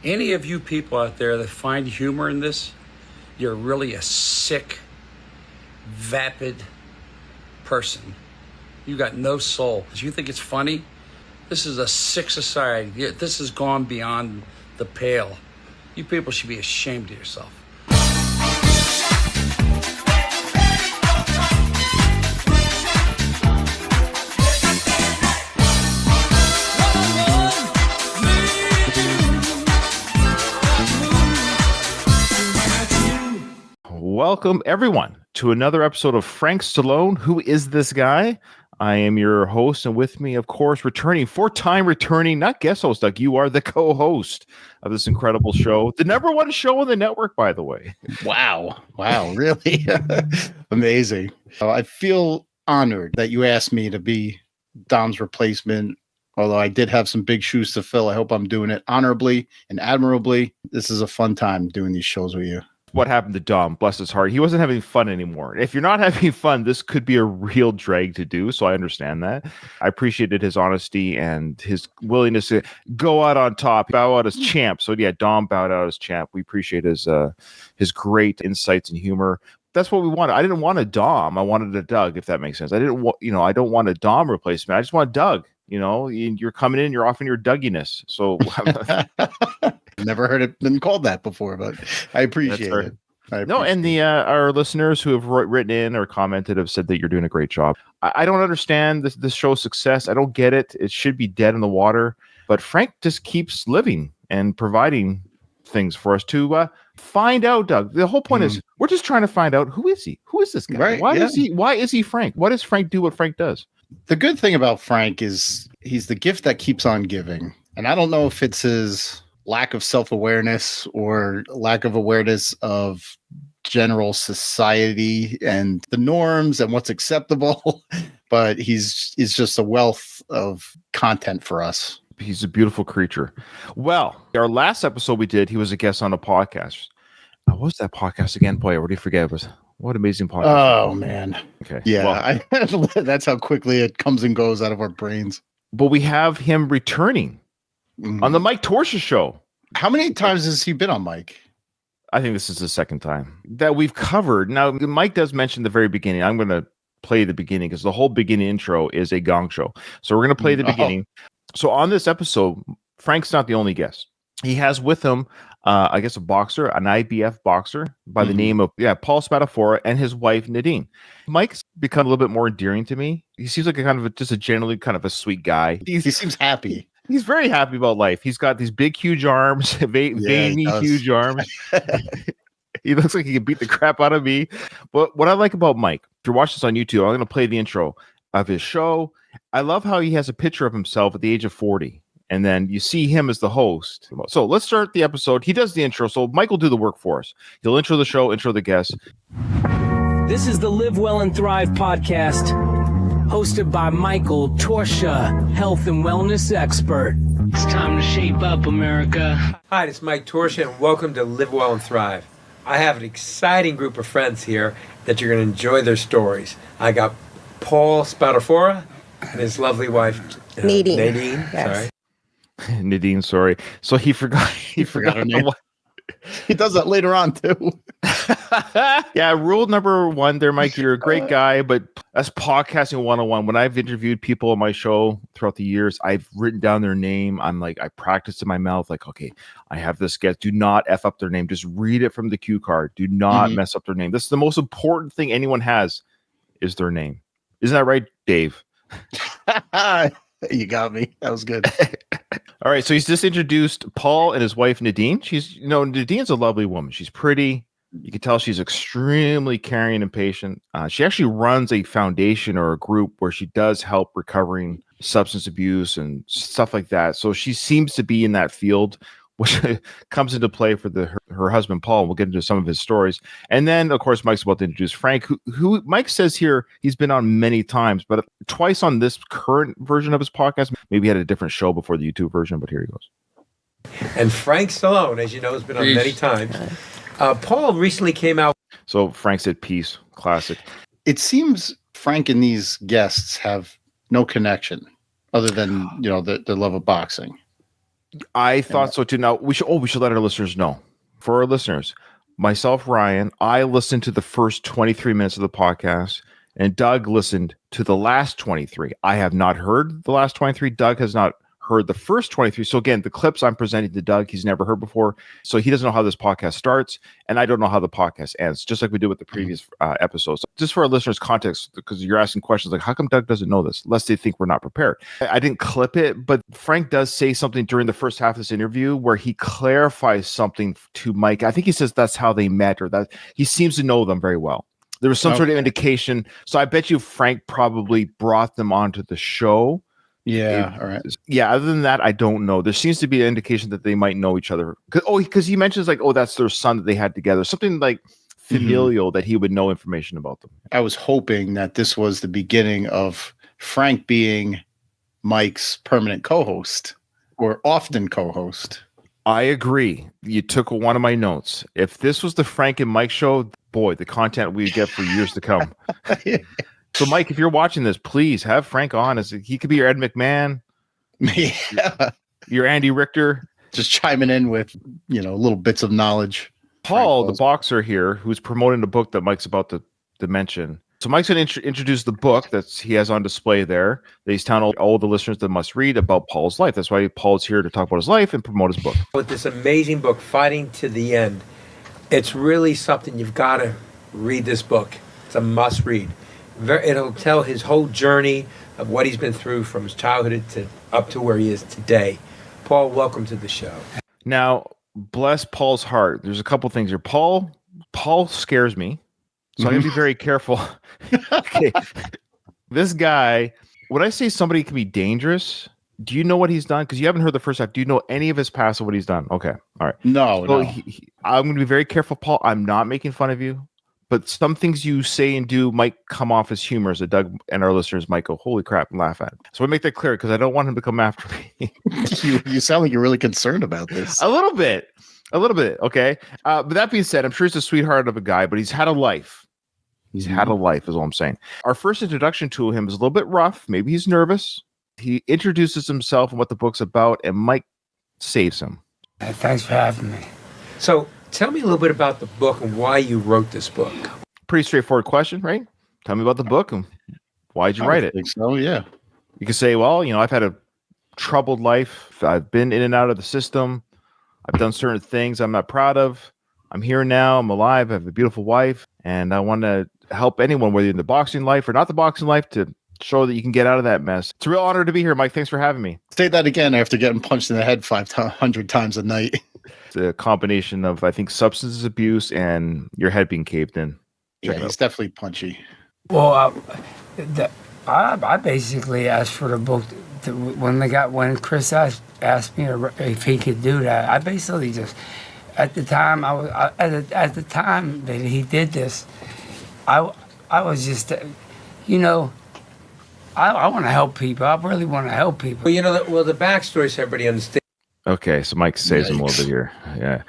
Any of you people out there that find humor in this, you're really a sick, vapid person. You got no soul. You think it's funny? This is a sick society. This has gone beyond the pale. You people should be ashamed of yourself. Welcome, everyone, to another episode of Frank Stallone. Who is this guy? I am your host, and with me, of course, four-time returning, not guest host, Doug. You are the co-host of this incredible show, the number one show on the network, by the way. Wow, really? Amazing. I feel honored that you asked me to be Dom's replacement, although I did have some big shoes to fill. I hope I'm doing it honorably and admirably. This is a fun time doing these shows with you. What happened to Dom? Bless his heart. He wasn't having fun anymore. If you're not having fun, this could be a real drag to do. So I understand that. I appreciated his honesty and his willingness to go out on top, bow out as champ. So yeah, Dom bowed out as champ. We appreciate his great insights and humor. That's what we wanted. I didn't want a Dom. I wanted a Doug, if that makes sense. I don't want a Dom replacement. I just want Doug. You know, you're coming in, you're offering your Dugginess. So never heard it been called that before, but I appreciate it. And our listeners who have written in or commented have said that you're doing a great job. I don't understand this show's success. I don't get it. It should be dead in the water. But Frank just keeps living and providing things for us to find out, Doug. The whole point is we're just trying to find out, who is he? Who is this guy? Right, Why is he Frank? Why does Frank do what Frank does? The good thing about Frank is he's the gift that keeps on giving. And I don't know if it's his lack of self-awareness or lack of awareness of general society and the norms and what's acceptable, but he's just a wealth of content for us. He's a beautiful creature. Well, our last episode we did, he was a guest on a podcast. What was that podcast again? Boy, I already forget. It was what amazing podcast. Oh, man. Okay. Yeah, well, that's how quickly it comes and goes out of our brains. But we have him returning on the Mike Torchia show. How many times has he been on Mike? I think this is the second time that we've covered. Now, Mike does mention the very beginning. I'm going to play the beginning because the whole beginning intro is a gong show. So we're going to play the beginning. So on this episode, Frank's not the only guest. He has with him, I guess, a boxer, an IBF boxer by the name of Paul Spadafora and his wife, Nadine. Mike's become a little bit more endearing to me. He seems like just a generally kind of a sweet guy. He seems happy. He's very happy about life. He's got these big, huge arms, veiny, huge arms. He looks like he can beat the crap out of me. But what I like about Mike, if you're watching this on YouTube, I'm going to play the intro of his show. I love how he has a picture of himself at the age of 40. And then you see him as the host. So let's start the episode. He does the intro. So Mike will do the work for us. He'll intro the show, intro the guests. This is the Live Well and Thrive podcast, hosted by Michael Torchia, health and wellness expert. It's time to shape up, America. Hi, this is Mike Torchia, and welcome to Live Well and Thrive. I have an exciting group of friends here that you're going to enjoy their stories. I got Paul Spadafora and his lovely wife, Nadine. Nadine, yes. Sorry. Nadine, sorry. So he forgot her name. He does that later on too. Yeah, rule number one there, Mike. You're a great guy, but that's podcasting 101. When I've interviewed people on my show throughout the years, I've written down their name. I'm like, I practice in my mouth, like, okay, I have this guest. Do not F up their name. Just read it from the cue card. Do not mess up their name. This is the most important thing anyone has is their name. Isn't that right, Dave? You got me. That was good. All right, so he's just introduced Paul and his wife, Nadine. Nadine's a lovely woman. She's pretty. You can tell she's extremely caring and patient. She actually runs a foundation or a group where she does help recovering substance abuse and stuff like that. So she seems to be in that field, which comes into play for her husband, Paul. We'll get into some of his stories. And then, of course, Mike's about to introduce Frank, who Mike says here he's been on many times, but twice on this current version of his podcast. Maybe he had a different show before the YouTube version, but here he goes. And Frank Stallone, as you know, has been on many times. Paul recently came out. So Frank said peace. Classic. It seems Frank and these guests have no connection other than, the love of boxing. I thought so too. Now we should let our listeners know. For our listeners, myself, Ryan, I listened to the first 23 minutes of the podcast, and Doug listened to the last 23. I have not heard the last 23. Doug has not heard the first 23. So again, the clips I'm presenting to Doug, he's never heard before. So he doesn't know how this podcast starts, and I don't know how the podcast ends, just like we did with the previous episodes. Just for our listeners' context, because you're asking questions like, how come Doug doesn't know this? Lest they think we're not prepared. I didn't clip it, but Frank does say something during the first half of this interview where he clarifies something to Mike. I think he says that's how they met, or that he seems to know them very well. There was some sort of indication. So I bet you Frank probably brought them onto the show. Yeah. All right. Yeah. Other than that, I don't know. There seems to be an indication that they might know each other. Because he mentions like, that's their son that they had together. Something like familial that he would know information about them. I was hoping that this was the beginning of Frank being Mike's permanent co-host or often co-host. I agree. You took one of my notes. If this was the Frank and Mike show, boy, the content we get for years to come. So, Mike, if you're watching this, please have Frank on. He could be your Ed McMahon, your Andy Richter. Just chiming in with, little bits of knowledge. Paul, the boxer here, who's promoting the book that Mike's about to mention. So Mike's going to introduce the book that he has on display there, that he's telling all the listeners that must read about Paul's life. That's why Paul's here to talk about his life and promote his book. With this amazing book, Fighting to the End, it's really something you've got to read this book. It's a must read. It'll tell his whole journey of what he's been through from his childhood to up to where he is today. Paul, welcome to the show. Now, bless Paul's heart. There's a couple things here. Paul scares me, so I'm going to be very careful. Okay. This guy, when I say somebody can be dangerous, do you know what he's done? Because you haven't heard the first half. Do you know any of his past or what he's done? Okay. All right. No. I'm going to be very careful, Paul. I'm not making fun of you. But some things you say and do might come off as humor, so Doug and our listeners might go, holy crap, and laugh at it. So I make that clear because I don't want him to come after me. You sound like you're really concerned about this. A little bit. Okay. But that being said, I'm sure he's a sweetheart of a guy, but he's had a life. He's had a life is all I'm saying. Our first introduction to him is a little bit rough. Maybe he's nervous. He introduces himself and what the book's about, and Mike saves him. Thanks for having me. So tell me a little bit about the book and why you wrote this book. Pretty straightforward question, right? Tell me about the book and why'd you write it? I think so, yeah. You can say, well, I've had a troubled life. I've been in and out of the system. I've done certain things I'm not proud of. I'm here now. I'm alive. I have a beautiful wife. And I want to help anyone, whether you're in the boxing life or not the boxing life, to show that you can get out of that mess. It's a real honor to be here, Mike. Thanks for having me. Say that again after getting punched in the head 500 times a night. It's a combination of, I think, substance abuse and your head being caved in. Yeah, he's definitely punchy. Well, I basically asked for the book when Chris asked me if he could do that. I basically just at the time at the time that he did this, I was just I want to help people. I really want to help people. Well, the backstory so everybody understands. Okay, so Mike saves him a little bit here. Yeah,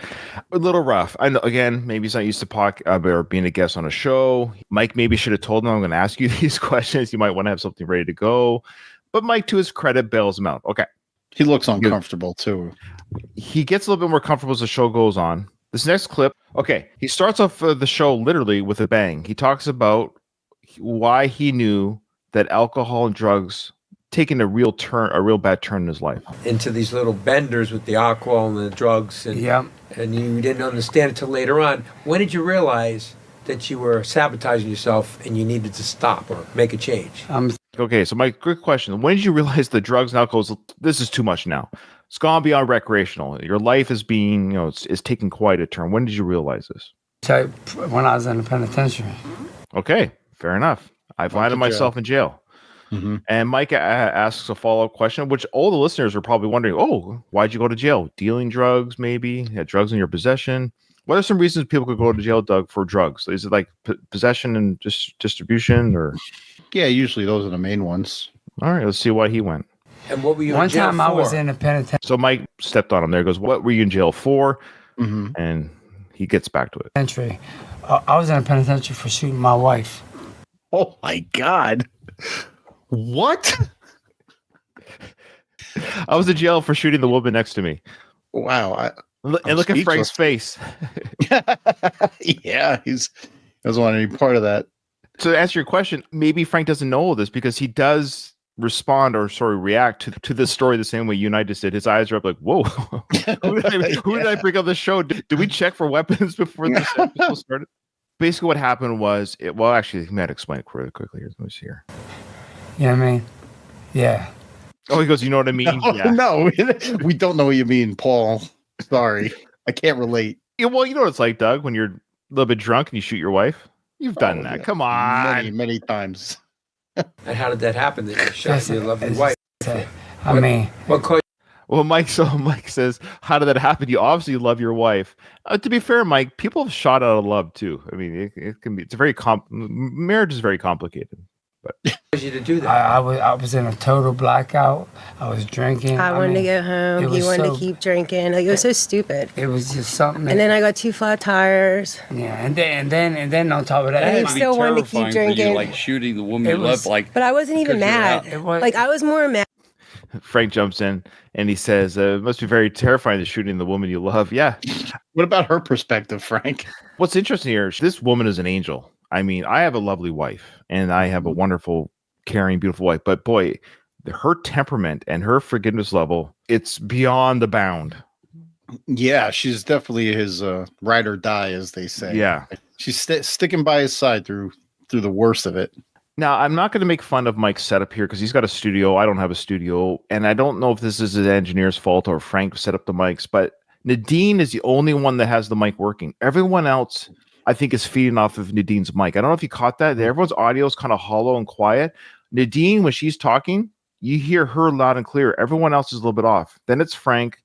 a little rough. I know. Again, maybe he's not used to or being a guest on a show. Mike maybe should have told him, I'm going to ask you these questions. You might want to have something ready to go. But Mike, to his credit, bails him out. Okay. He looks uncomfortable too. He gets a little bit more comfortable as the show goes on. This next clip, okay, he starts off the show literally with a bang. He talks about why he knew that alcohol and drugs taken a real bad turn in his life. Into these little benders with the alcohol and the drugs. And you didn't understand it till later on. When did you realize that you were sabotaging yourself and you needed to stop or make a change? Okay, so Mike, quick question. When did you realize the drugs and alcohol, this is too much now? It's gone beyond recreational. Your life is being, it's taking quite a turn. When did you realize this? So when I was in the penitentiary. Okay, fair enough. I've landed myself in jail. Mm-hmm. And Mike asks a follow-up question, which all the listeners are probably wondering, why'd you go to jail? Dealing drugs, maybe? You had drugs in your possession? What are some reasons people could go to jail, Doug, for drugs? Is it like possession and distribution? Or? Yeah, usually those are the main ones. All right, let's see why he went. And what were you One in jail time for? I was in a penitentiary. So Mike stepped on him there. He goes, what were you in jail for? Mm-hmm. And he gets back to it. I was in a penitentiary for shooting my wife. Oh, my God. What? I was in jail for shooting the woman next to me. Wow. And look at Frank's face. Yeah, he doesn't want any part of that. So to answer your question, maybe Frank doesn't know all this because he does react to this story the same way you and I just did. His eyes are up like, whoa, who did I bring on the show? Did we check for weapons before this episode started? Basically what happened was, actually, he might explain it really quickly. Let me see here. You know what I mean? Yeah. Oh, he goes, you know what I mean? No, we don't know what you mean, Paul. Sorry. I can't relate. Yeah, well, you know what it's like, Doug, when you're a little bit drunk and you shoot your wife? You've done that. Yeah. Come on. Many, many times. And how did that happen? That you shot your lovely wife. I mean, What caused Well, Mike says, how did that happen? You obviously love your wife. To be fair, Mike, people have shot out of love too. I mean, it can be, marriage is very complicated. But you to do that? I was in a total blackout. I was drinking. I wanted to go home. He wanted to keep drinking. Like, it was so stupid. It was just something. And then I got 2 flat tires. Yeah, and then on top of that, And he still wanted to keep drinking. You, like shooting the woman you love, like. But I wasn't even mad. Like, I was more mad. Frank jumps in and he says, it must be very terrifying to shooting the woman you love. Yeah. What about her perspective, Frank? What's interesting here, this woman is an angel. I mean, I have a lovely wife and I have a wonderful, caring, beautiful wife. But boy, her temperament and her forgiveness level, it's beyond the bound. Yeah, she's definitely his ride or die, as they say. Yeah. She's sticking by his side through the worst of it. Now, I'm not going to make fun of Mike's setup here because he's got a studio. I don't have a studio. And I don't know if this is his engineer's fault or Frank set up the mics, but Nadine is the only one that has the mic working. Everyone else, I think, is feeding off of Nadine's mic. I don't know if you caught that. Everyone's audio is kind of hollow and quiet. Nadine, when she's talking, you hear her loud and clear. Everyone else is a little bit off. Then it's Frank,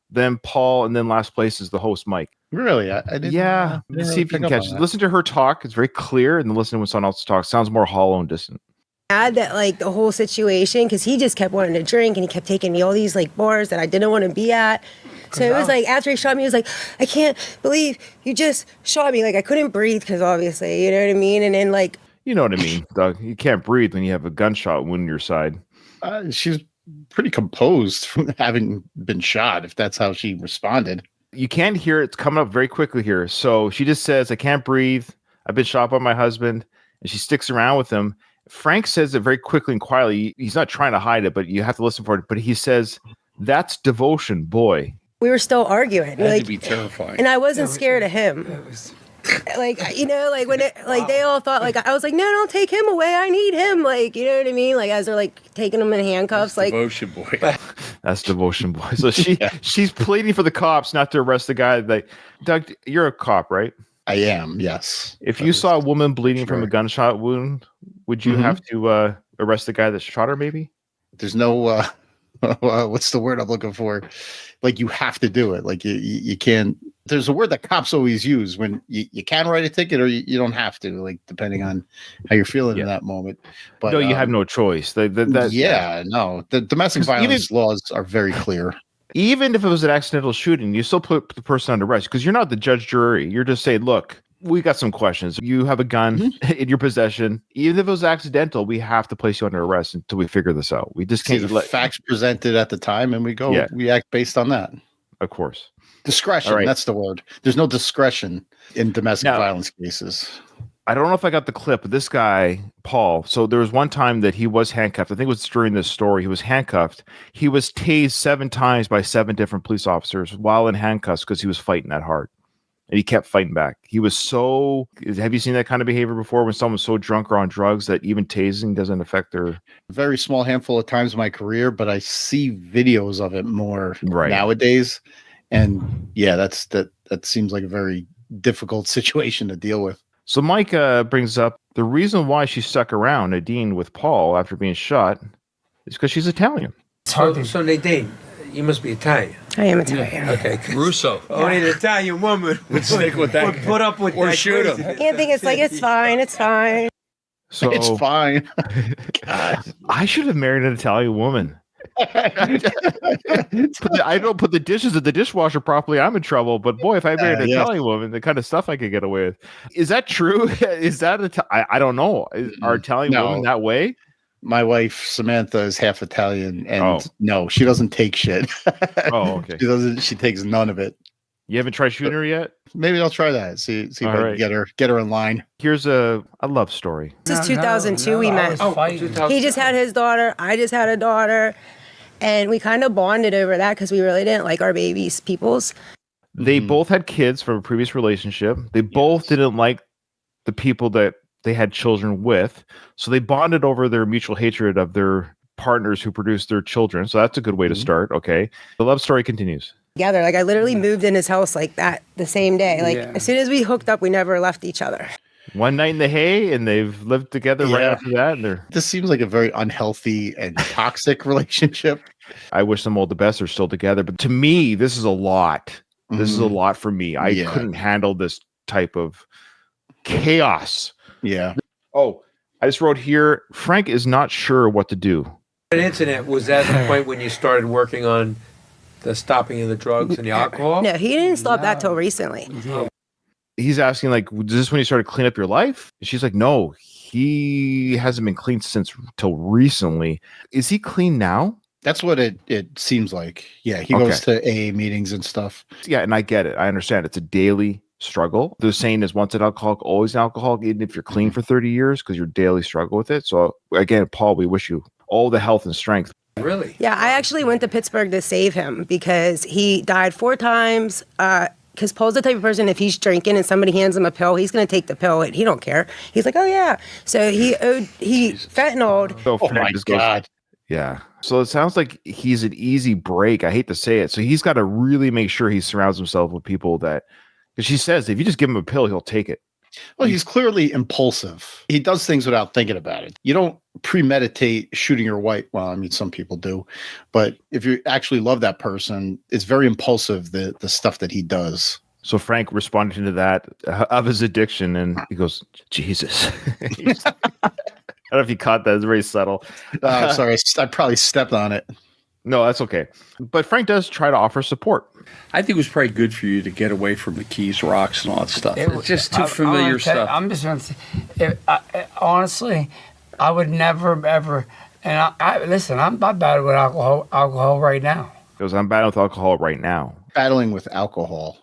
then Paul, and then last place is the host, Mike. Really? I didn't. Yeah. Didn't See if you can catch it. Listen to her talk. It's very clear. And then listen when someone else talks. Sounds more hollow and distant. Mad that, like, the whole situation, because he just kept wanting to drink and he kept taking me all these, like, bars that I didn't want to be at. So it was like, after he shot me, he was like, I can't believe you just shot me. Like, I couldn't breathe because obviously, you know what I mean? And then, like, you know what I mean, Doug. You can't breathe when you have a gunshot wound in your side. She's pretty composed from having been shot, if that's how she responded. You can't hear it. It's coming up very quickly here. So she just says, I can't breathe. I've been shot by my husband. And she sticks around with him. Frank says it very quickly and quietly. He's not trying to hide it, but you have to listen for it. But he says, that's devotion, boy. we were still arguing. That had Like, to be terrifying. and I wasn't scared of him. Like, you know, like when it, like they all thought, like, I was like, no, don't take him away. I need him. Like, you know what I mean? Like, as they're like taking him in handcuffs, like, Devotion boy. That's devotion, boy. So she's pleading for the cops not to arrest the guy. Like, Doug, you're a cop, right? I am, yes. If you saw a woman bleeding from a gunshot wound, would you have to arrest the guy that shot her, maybe? There's no, what's the word I'm looking for? Like, you have to do it. Like, you can't. There's a word that cops always use when you can write a ticket or you don't have to, like, depending on how you're feeling in that moment. But no, you have no choice. No. The domestic violence laws are very clear. Even if it was an accidental shooting, you still put the person under arrest because you're not the judge, jury. You're just saying, look, we got some questions. You have a gun in your possession. Even if it was accidental, we have to place you under arrest until we figure this out. We just can't see the facts presented at the time, and we act based on that. Of course. Discretion, right. That's the word. There's no discretion in domestic violence cases. I don't know if I got the clip, but this guy, Paul, so there was one time that he was handcuffed. I think it was during this story. He was handcuffed. He was tased 7 times by 7 different police officers while in handcuffs because he was fighting that hard. And he kept fighting back. He was so... Have you seen that kind of behavior before when someone's so drunk or on drugs that even tasing doesn't affect their... Very small handful of times in my career, but I see videos of it more nowadays. And yeah, that seems like a very difficult situation to deal with. So Mike brings up the reason why she stuck around, Nadine, with Paul after being shot is because she's Italian. So Nadine, you must be Italian. I am Italian. Okay. Russo. Only an Italian woman would stick with that would put up with or that shoot him. crazy- Can't think it's like, it's fine. It's fine. So It's fine. I should have married an Italian woman. I don't put the dishes in the dishwasher properly, I'm in trouble. But boy, if I married an Italian woman, the kind of stuff I could get away with. Is that true? Is that I don't know. Are Italian women that way? My wife Samantha is half Italian, and Oh. no, she doesn't take shit. Oh, okay. She doesn't. She takes none of it. You haven't tried shooting her yet? Maybe I'll try that. See if All I right. can get her in line. Here's a love story. This is 2002 we I met. was Oh, fighting. 2000. He just had his daughter. I just had a daughter. And we kind of bonded over that because we really didn't like our babies, peoples. They Mhm. both had kids from a previous relationship. They both didn't like the people that they had children with. So they bonded over their mutual hatred of their partners who produced their children. So that's a good way to start. Okay. The love story continues. Together. Like I literally moved in his house like that the same day. Like Yeah. as soon as we hooked up, we never left each other. One night in the hay, and they've lived together right Yeah. after that. And This seems like a very unhealthy and toxic relationship. I wish them all the best. They're still together. But to me, this is a lot. This is a Mhm. lot for me. I Yeah. couldn't handle this type of chaos. Yeah. Oh, I just wrote here, Frank is not sure what to do. An incident was that the point when you started working on the stopping of the drugs and the alcohol? No, he didn't stop that No. till recently. He's asking, like, is this when you started cleaning up your life? She's like, no, he hasn't been clean since till recently. Is he clean now? That's what it seems like. Yeah, he goes to AA meetings and stuff. Yeah, and I get it. I understand. It's a daily struggle. The saying is once an alcoholic, always an alcoholic, even if you're clean for 30 years, because your daily struggle with it. So again, Paul, we wish you all the health and strength. Really? Yeah, I actually went to Pittsburgh to save him because he died 4 times. Because Paul's the type of person, if he's drinking and somebody hands him a pill, he's going to take the pill and he don't care. He's like, oh yeah. So he fentanyled. So Oh Frank my just goes, God. yeah. So it sounds like he's an easy break. I hate to say it. So he's got to really make sure he surrounds himself with people that, because she says if you just give him a pill, he'll take it. Well, he's clearly impulsive. He does things without thinking about it. You don't premeditate shooting your wife. Well, I mean, some people do, but if you actually love that person, it's very impulsive, the stuff that he does. So Frank responded to that of his addiction, and he goes, Jesus. I don't know if you caught that. It's very subtle. Sorry, I probably stepped on it. No, that's okay. But Frank does try to offer support. I think it was probably good for you to get away from the keys, rocks, and all that stuff. It It's just too familiar stuff. I'm just going to say, honestly, I would never, ever, and I listen, I'm bad with alcohol right now. He goes, I'm battling with alcohol right now. Battling with alcohol.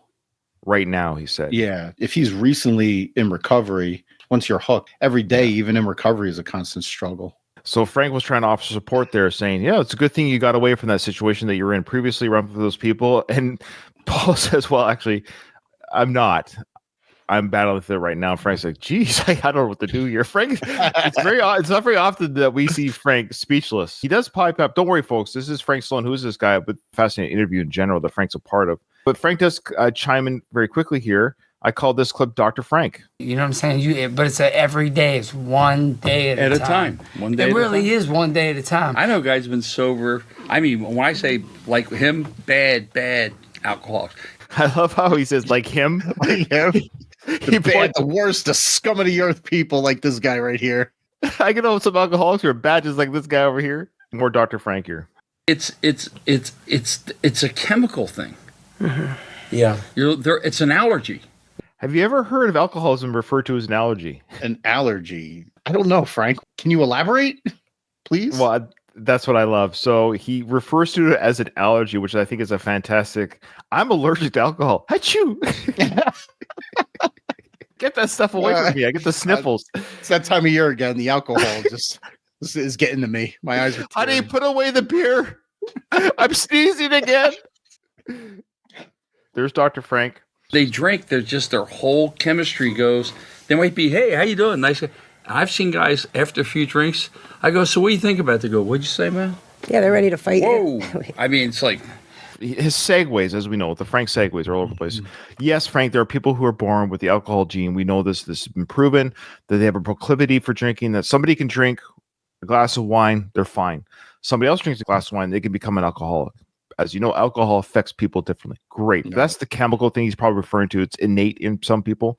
Right now, he said. Yeah. If he's recently in recovery, once you're hooked, every day, even in recovery, is a constant struggle. So Frank was trying to offer support there, saying, yeah, it's a good thing you got away from that situation that you were in previously, run for those people. And Paul says, well, actually, I'm not. I'm battling with it right now. Frank's like, geez, I don't know what to do here. Frank, it's not very often that we see Frank speechless. He does pipe up. Don't worry, folks. This is Frank Stallone. Who is this guy? But fascinating interview in general that Frank's a part of. But Frank does chime in very quickly here. I call this clip Dr. Frank. You know what I'm saying? But it's every day. It's one day at a time. One day. It at a really time. is one day at a time. I know guys have been sober. I mean, when I say like him, bad alcoholics. I love how he says, like him. Like him. He points, The worst, the scum of the earth people like this guy right here. I can know some alcoholics who are bad, just like this guy over here. More Dr. Frank here. It's a chemical thing. Yeah. It's an allergy. Have you ever heard of alcoholism referred to as an allergy? An allergy. I don't know, Frank. Can you elaborate, please? Well, that's what I love. So he refers to it as an allergy, which I think is a fantastic. I'm allergic to alcohol. Achoo! Get that stuff away from me. I get the sniffles. It's that time of year again. The alcohol just is getting to me. My eyes are Honey, tearing. put away the beer. I'm sneezing again. There's Dr. Frank. They drink. Their whole chemistry goes. They might be, hey, how you doing? Nice. I've seen guys after a few drinks. I go, so what do you think about it? They go, what'd you say, man? Yeah, they're ready to fight Whoa. you. I mean, it's like, His segues, as we know, the Frank segues are all over the place. Yes, Frank, there are people who are born with the alcohol gene. We know this. This has been proven that they have a proclivity for drinking, that somebody can drink a glass of wine, they're fine. Somebody else drinks a glass of wine, they can become an alcoholic. As you know, alcohol affects people differently. Great. Yeah. That's the chemical thing he's probably referring to. It's innate in some people.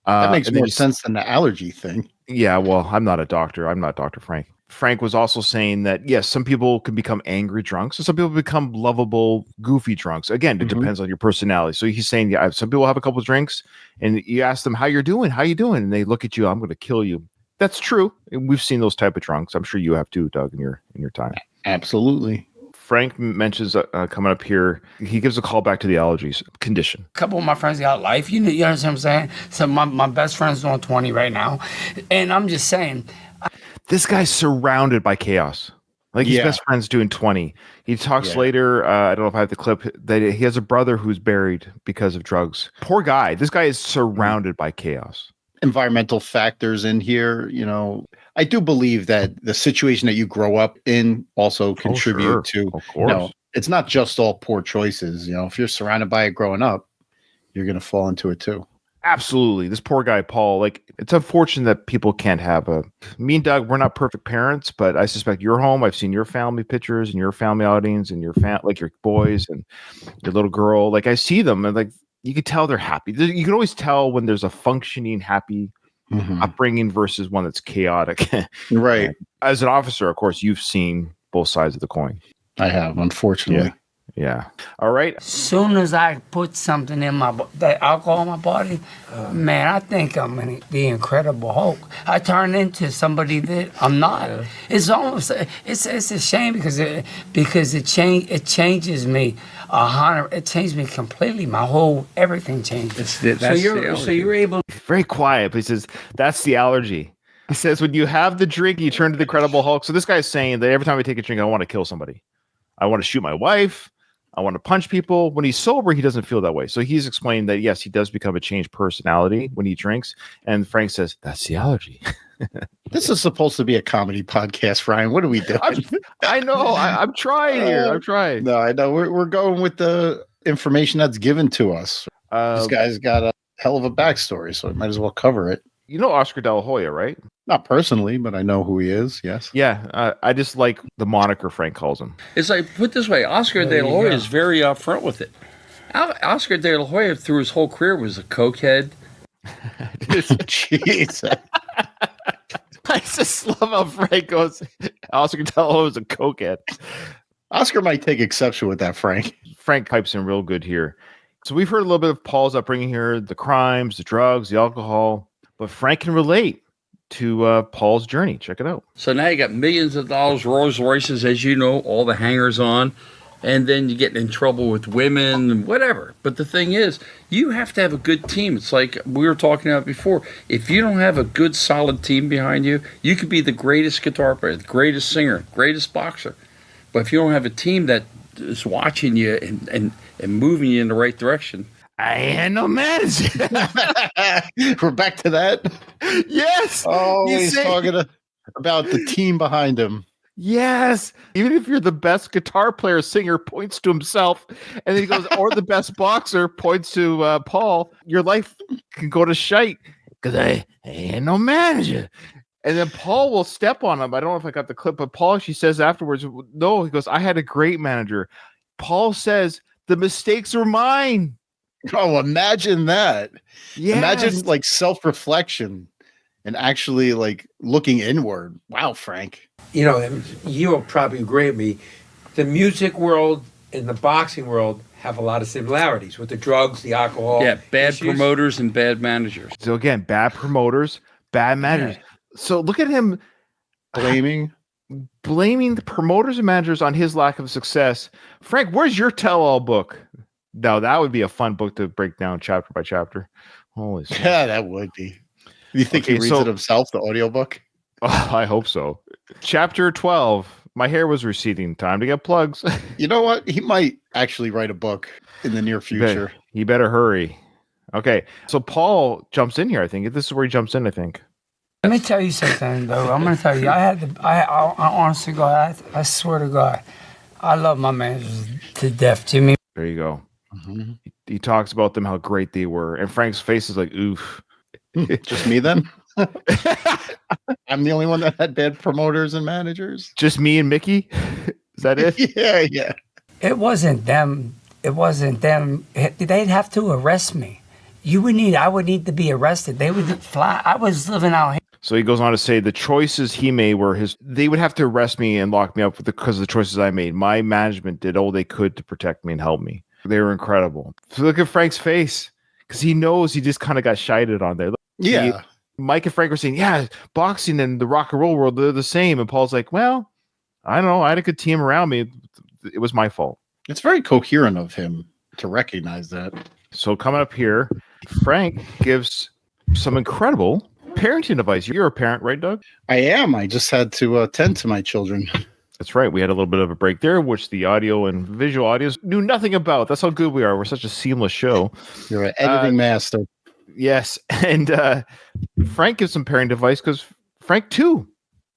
That makes and then more you- sense than the allergy thing. Yeah, well, I'm not a doctor. I'm not Dr. Frank. Frank was also saying that, yes, some people can become angry drunks, and some people become lovable, goofy drunks. Again, it Mhm. depends on your personality. So he's saying, yeah, some people have a couple of drinks, and you ask them, how you doing? And they look at you, I'm going to kill you. That's true. We've seen those type of drunks. I'm sure you have too, Doug, in your time. Absolutely. Frank mentions coming up here, he gives a call back to the allergies condition. A couple of my friends got life. You understand what I'm saying? So my best friend's doing 20 right now. And I'm just saying. This guy's surrounded by chaos. Like his best friend's doing 20. He talks later, I don't know if I have the clip, that he has a brother who's buried because of drugs. Poor guy. This guy is surrounded by chaos. Environmental factors in here, I do believe that the situation that you grow up in also contribute to, of course. It's not just all poor choices. If you're surrounded by it growing up, you're going to fall into it too. Absolutely. This poor guy, Paul, like it's unfortunate that people can't have me and Doug, we're not perfect parents, but I suspect your home. I've seen your family pictures and your family outings and your boys and your little girl. Like I see them and like, you can tell they're happy. You can always tell when there's a functioning, happy upbringing versus one that's chaotic. Right. As an officer, of course, you've seen both sides of the coin. I have, unfortunately. Yeah. All right. As soon as I put something in that alcohol in my body, man, I think I'm the Incredible Hulk. I turn into somebody that I'm not. Yeah. It's almost it's a shame because it changes me. It changed me completely. My whole everything changes. So you're able. Very quiet, but he says that's the allergy. He says when you have the drink, you turn to the Incredible Hulk. So this guy's saying that every time I take a drink, I want to kill somebody. I want to shoot my wife. I want to punch people. When he's sober, he doesn't feel that way. So he's explaining that, yes, he does become a changed personality when he drinks. And Frank says, that's the allergy. This is supposed to be a comedy podcast, Ryan. What are we doing? I know. I'm trying here. I'm trying. No, I know. We're going with the information that's given to us. This guy's got a hell of a backstory, so we might as well cover it. You know Oscar De La Hoya, right? Not personally, but I know who he is, yes. Yeah, I just like the moniker Frank calls him. It's like, put this way, Oscar De La Hoya is very upfront with it. Oscar De La Hoya, through his whole career, was a cokehead. Jeez. I just love how Frank goes, Oscar De La Hoya is a cokehead. Oscar might take exception with that, Frank. Frank pipes in real good here. So we've heard a little bit of Paul's upbringing here, the crimes, the drugs, the alcohol, but Frank can relate to Paul's journey. Check it out. So now you got millions of dollars, Rolls Royces, as you know, all the hangers on, and then you get in trouble with women and whatever. But the thing is, you have to have a good team. It's like we were talking about before. If you don't have a good, solid team behind you, you could be the greatest guitar player, the greatest singer, greatest boxer. But if you don't have a team that is watching you and moving you in the right direction, I ain't no manager. We're back to that. Yes. Oh, he's talking about the team behind him. Yes. Even if you're the best guitar player, singer points to himself, and then he goes, or the best boxer points to Paul, your life can go to shite because I ain't no manager. And then Paul will step on him. I don't know if I got the clip, but Paul, she says afterwards, no, he goes, I had a great manager. Paul says, the mistakes were mine. Oh, imagine that. Yes. Imagine like self-reflection and actually like looking inward. Wow, Frank. You'll probably agree with me. The music world and the boxing world have a lot of similarities with the drugs, the alcohol. Yeah, bad issues. promoters and bad managers. So again, bad promoters, bad managers. Yeah. So look at him blaming the promoters and managers on his lack of success. Frank, where's your tell-all book? Now that would be a fun book to break down chapter by chapter. Holy shit. Yeah, that would be. You think he reads it himself, the audiobook? Oh, I hope so. Chapter 12. My hair was receding. Time to get plugs. You know what? He might actually write a book in the near future. He better hurry. Okay. So Paul jumps in here, I think. This is where he jumps in, I think. Let me tell you something, though. I'm going to tell you. I honestly, God, I swear to God, I love my managers to death, Jimmy. There you go. Mm-hmm. He talks about them, how great they were. And Frank's face is like, oof. Just me then? I'm the only one that had bad promoters and managers? Just me and Mickey? Is that it? Yeah. It wasn't them. They'd have to arrest me. I would need to be arrested. They would fly. I was living out here. So he goes on to say the choices he made were they would have to arrest me and lock me up because of the choices I made. My management did all they could to protect me and help me. They were incredible. So look at Frank's face because he knows he just kind of got shited on there. Yeah. Mike and Frank were saying, yeah, boxing and the rock and roll world, they're the same. And Paul's like, well, I don't know. I had a good team around me. It was my fault. It's very coherent of him to recognize that. So coming up here, Frank gives some incredible parenting advice. You're a parent, right, Doug? I am. I just had to attend to my children. That's right. We had a little bit of a break there, which the audio and visual audience knew nothing about. That's how good we are. We're such a seamless show. You're an editing master. Yes. And Frank gives some parenting advice because Frank, too,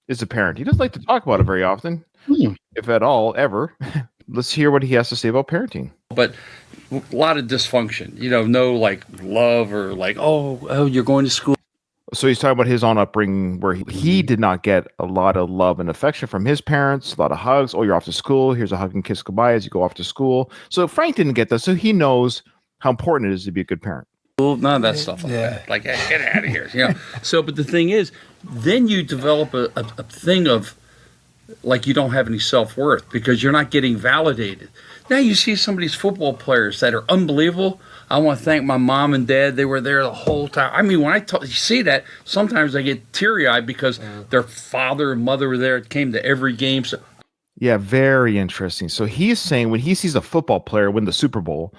is a parent. He doesn't like to talk about it very often, if at all, ever. Let's hear what he has to say about parenting. But a lot of dysfunction, no like love or like, oh, you're going to school. So he's talking about his own upbringing where he did not get a lot of love and affection from his parents, a lot of hugs. Oh, you're off to school. Here's a hug and kiss goodbye as you go off to school. So Frank didn't get that. So he knows how important it is to be a good parent. None of that stuff like that. Like, hey, get out of here. So, but the thing is, then you develop a thing of like you don't have any self-worth because you're not getting validated. Now you see some of these football players that are unbelievable. I want to thank my mom and dad. They were there the whole time. I mean, when you see that, sometimes I get teary-eyed because their father and mother were there, came to every game. So. Yeah, very interesting. So he's saying when he sees a football player win the Super Bowl,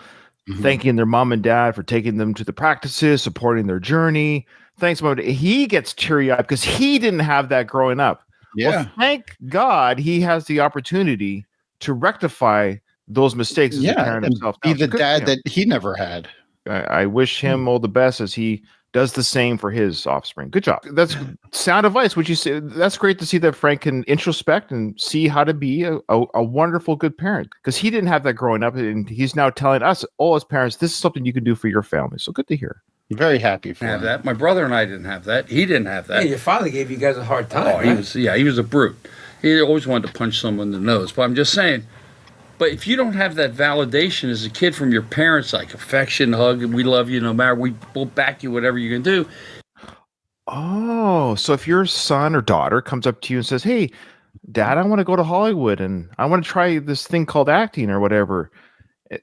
thanking their mom and dad for taking them to the practices, supporting their journey. Thanks, Mom. He gets teary-eyed because he didn't have that growing up. Yeah. Well, thank God he has the opportunity to rectify those mistakes as a parent himself. Be the dad that he never had. I wish him all the best as he does the same for his offspring. Good job. That's sound advice. Would you say that's great to see that Frank can introspect and see how to be a wonderful, good parent because he didn't have that growing up, and he's now telling us all as parents, this is something you can do for your family. So good to hear. Very happy for him. That. My brother and I didn't have that. He didn't have that. Yeah, your father gave you guys a hard time. Oh, he was a brute. He always wanted to punch someone in the nose. But I'm just saying. But if you don't have that validation as a kid from your parents, like affection, hug, and we love you no matter, we'll back you, whatever you can do. Oh, so if your son or daughter comes up to you and says, hey, Dad, I want to go to Hollywood and I want to try this thing called acting or whatever.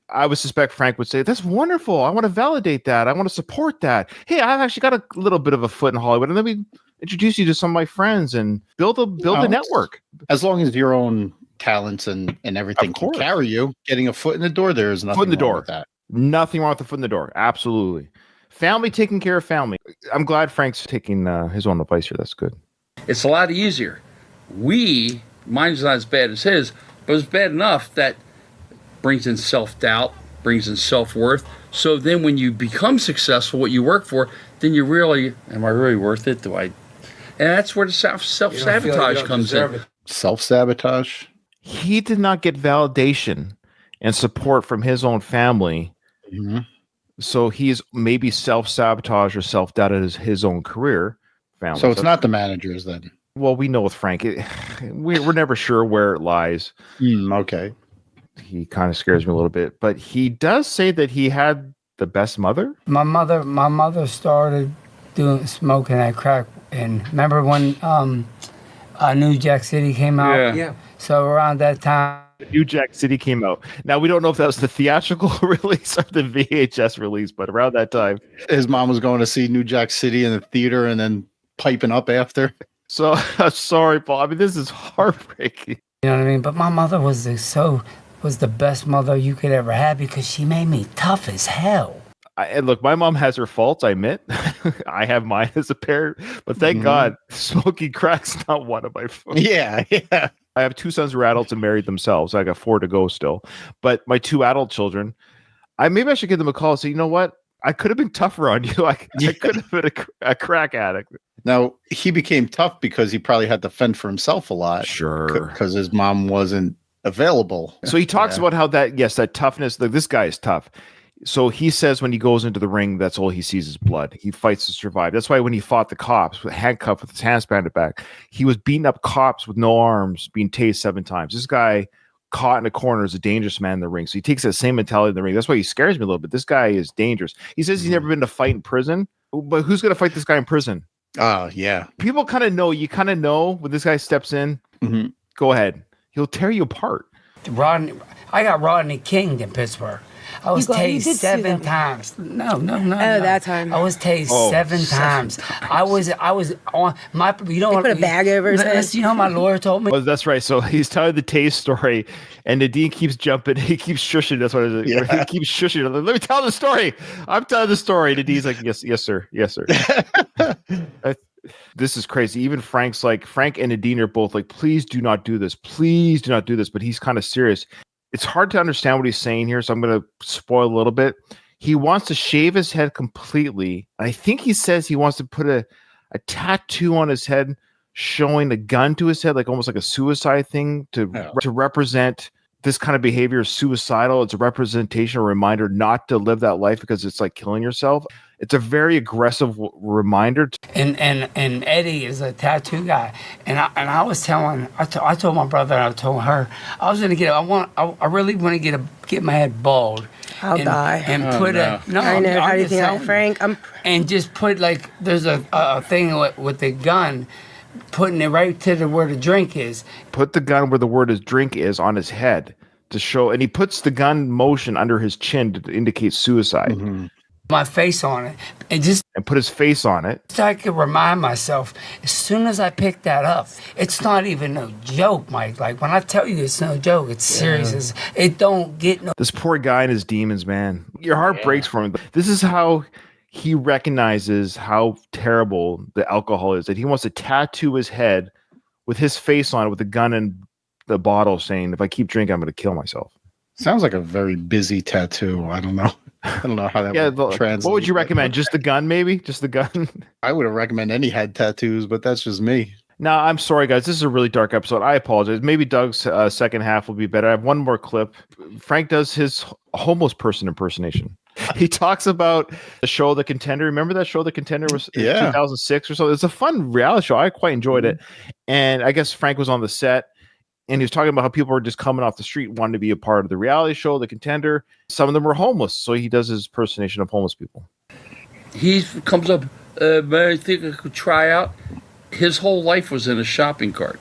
I would suspect Frank would say, that's wonderful. I want to validate that. I want to support that. Hey, I've actually got a little bit of a foot in Hollywood. And let me introduce you to some of my friends and build a network. As long as your own talents and everything can carry you, getting a foot in the door, there is nothing wrong with that. Nothing wrong with the foot in the door. Absolutely. Family taking care of family. I'm glad Frank's taking his own advice here. That's good. It's a lot easier. Mine's not as bad as his, but it's bad enough that brings in self-doubt, brings in self-worth. So then when you become successful, what you work for, then you really, am I really worth it? And that's where the self-sabotage comes in. Self-sabotage? He did not get validation and support from his own family. Mm-hmm. So he's maybe self-sabotage or self-doubted his own career. Family. So it's not the managers then? Well, we know with Frank, we're never sure where it lies. Okay. He kind of scares me a little bit, but he does say that he had the best mother. My mother started smoking that crack, and remember when New Jack City came out? Yeah. So around that time, New Jack City came out. Now we don't know if that was the theatrical release or the VHS release, but around that time, his mom was going to see New Jack City in the theater and then piping up after. So I'm sorry, Paul. I mean, this is heartbreaking. You know what I mean? But my mother was the best mother you could ever have because she made me tough as hell. And look, my mom has her faults, I admit. I have mine as a parent, but thank God smoking crack's not one of my faults. Yeah. I have 2 sons who are adults and married themselves. I got 4 to go still. But my 2 adult children, maybe I should give them a call and say, you know what? I could have been tougher on you. I could have been a crack addict. Now, he became tough because he probably had to fend for himself a lot. Sure. Because his mom wasn't available. So he talks about how that toughness, like this guy is tough. So he says when he goes into the ring, that's all he sees is blood. He fights to survive. That's why when he fought the cops, handcuffed with his hands behind the back, he was beating up cops with no arms, being tased 7 times. This guy caught in a corner is a dangerous man in the ring. So he takes that same mentality in the ring. That's why he scares me a little bit. This guy is dangerous. He says he's never been to fight in prison, but who's going to fight this guy in prison? Yeah. People kind of know. You kind of know when this guy steps in. Go ahead. He'll tear you apart. I got Rodney King in Pittsburgh. I was You tased did sue 7 them. times. No. Oh, that time. I was tased Oh, 7 times. I was on my. You know They what? put a bag over his head. You know what my lawyer told me. Well, that's right. So he's telling the tase story, and Nadine keeps jumping. He keeps shushing. That's what it is. Yeah. He keeps shushing. Let me tell the story. I'm telling the story. Nadine's like, yes, sir. Yes, sir. This is crazy. Even Frank's like, Frank and Nadine are both like, please do not do this. Please do not do this. But he's kind of serious. It's hard to understand what he's saying here, so I'm going to spoil a little bit. He wants to shave his head completely. I think he says he wants to put a tattoo on his head showing the gun to his head, like almost like a suicide thing to represent this kind of behavior is suicidal. It's a representation, a reminder not to live that life because it's like killing yourself. It's a very aggressive reminder. And Eddie is a tattoo guy, and I was telling, I told my brother, and I told her, I was gonna get, I really want to get my head bald. I'll die. And put no. I know. How do you just think, telling you. Frank? And just put like, there's a thing with the gun, putting it right to where the drink is. Put the gun where the word is drink is on his head to show, and he puts the gun motion under his chin to indicate suicide. Mm-hmm. My face on it, And put his face on it. so I could remind myself, as soon as I pick that up, it's not even no joke, Mike. Like when I tell you it's no joke, it's serious. It don't get no. This poor guy and his demons, man. Your heart breaks for him. This is how he recognizes how terrible the alcohol is, that he wants to tattoo his head with his face on it with a gun and the bottle saying, if I keep drinking, I'm going to kill myself. Sounds like a very busy tattoo. I don't know. I don't know how that would translate. What would you recommend? Just the gun, maybe? Just the gun? I wouldn't recommend any head tattoos, but that's just me. No, I'm sorry, guys. This is a really dark episode. I apologize. Maybe Doug's second half will be better. I have one more clip. Frank does his homeless person impersonation. He talks about the show The Contender. Remember that show The Contender was in 2006 or so? It's a fun reality show. I quite enjoyed it. And I guess Frank was on the set. And he was talking about how people were just coming off the street wanting to be a part of the reality show, The Contender. Some of them were homeless, so he does his impersonation of homeless people. He comes up, man, I think I could try out. His whole life was in a shopping cart.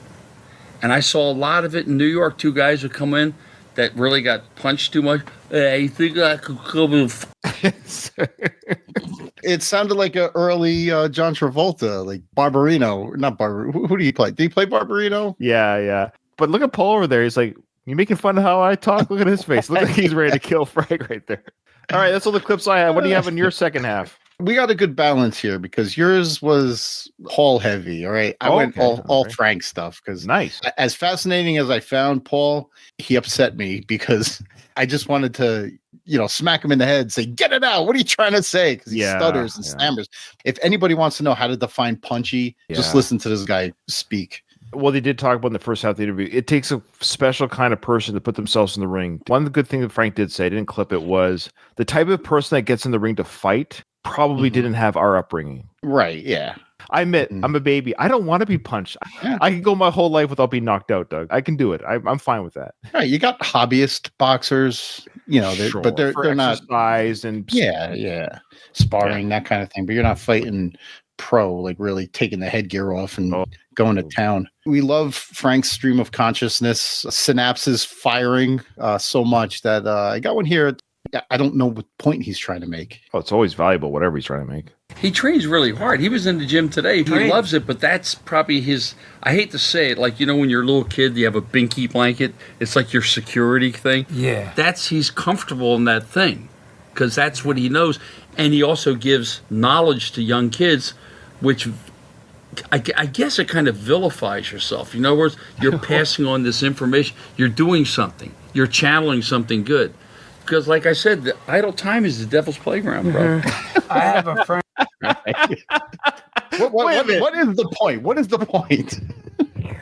And I saw a lot of it in New York. 2 guys would come in that really got punched too much. I think I could come in. It sounded like an early John Travolta, like Barbarino. Not Barbarino. Who do you play? Did he play Barbarino? Yeah. But look at Paul over there. He's like, you making fun of how I talk? Look at his face. Look like he's ready to kill Frank right there. All right, that's all the clips I have. What do you have in your second half? We got a good balance here because yours was Paul heavy. All right. I went all Frank stuff because Nice. As fascinating as I found Paul, he upset me because I just wanted to, smack him in the head and say, get it out. What are you trying to say? Because he stutters and stammers. If anybody wants to know how to define punchy, just listen to this guy speak. Well, they did talk about in the first half of the interview. It takes a special kind of person to put themselves in the ring. One of the good things that Frank did say, I didn't clip it, was the type of person that gets in the ring to fight probably didn't have our upbringing. Right. Yeah. I admit, I'm a baby. I don't want to be punched. Yeah. I can go my whole life without being knocked out, Doug. I can do it. I'm fine with that. All right. You got hobbyist boxers, Sure. but they're not exercise and sparring, that kind of thing. But you're not fighting pro, like really taking the headgear off and going to town. We love Frank's stream of consciousness, synapses firing so much that I got one here. I don't know what point he's trying to make. Oh, it's always valuable, whatever he's trying to make. He trains really hard. He was in the gym today. He loves it, but that's probably his, I hate to say it, like, when you're a little kid, you have a binky blanket. It's like your security thing. Yeah. He's comfortable in that thing because that's what he knows. And he also gives knowledge to young kids, which I guess it kind of vilifies yourself. In other words, you're passing on this information. You're doing something. You're channeling something good. Because, like I said, the idle time is the devil's playground, bro. I have a friend. What is the point? What is the point?